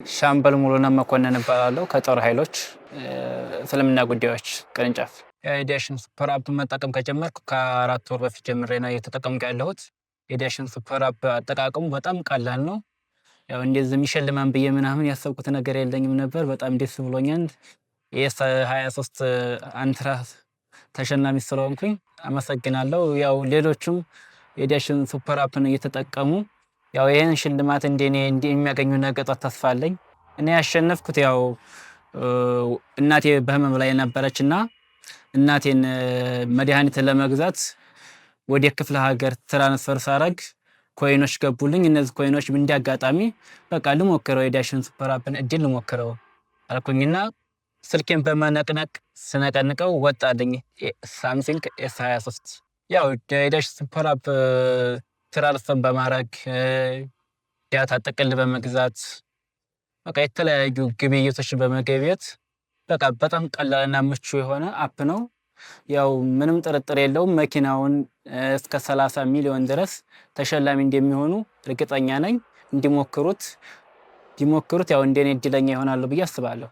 ሻምበል ሙሉነህ መኮንን እባላለሁ ከጦር ኃይሎች እስልምና ጉዳዮች ቅርንጫፍ። የዳሽን ሱፐር አፕ መጠቀም ከጀመርኩ ከ4 ወር በፊት ጀምሬ ነው እየተጠቀምኩ ያለሁት። የዳሽን ሱፐር አፕ አጠቃቀሙ በጣም ቀላል ነው። ያው እንደዚህ የሚሸልማን ብዬ ምናምን ያሰብኩት ነገር የለኝም ነበር። በጣም ደስ ብሎኛል። የኤስ23 አንትራ ተሸላሚ ስለሆንኩኝ አመሰግናለሁ። ያው ሌሎቹም የዳሽን ሱፐር አፕን እየተጠቀሙ ያው ይሄን ሽልማት እንደኔ የሚያገኙ ነገ ጧት ተስፋ አለኝ። እኔ ያሸነፍኩት ያው እናቴ በህመም ላይ ነበረችና እናቴን መድኃኒት ለመግዛት ወደ ክፍለ ሀገር ትራንስፈር ሳረግ ኮይኖች ገቡልኝ። እነዚህ ኮይኖች እንዲያጋጣሚ በቃ ልሞክረው የዳሽን ሱፐር አፕን እድል ልሞክረው አልኩኝና ስልኬን በመነቅነቅ ስነቀንቀው ወጣልኝ ሳምሰንግ ኤስ23። ያው የዳሽን ሱፐር አፕ ትራንስፈር በማድረግ ዳታ ጥቅል በመግዛት በቃ የተለያዩ ግብይቶችን በመገብየት በቃ በጣም ቀላልና ምቹ የሆነ አፕ ነው። ያው ምንም ጥርጥር የለውም መኪናውን እስከ 30 ሚሊዮን ድረስ ተሸላሚ እንደሚሆኑ እርግጠኛ ነኝ። እንዲሞክሩት ያው እንደኔ እድለኛ ይሆናሉ ብዬ አስባለሁ።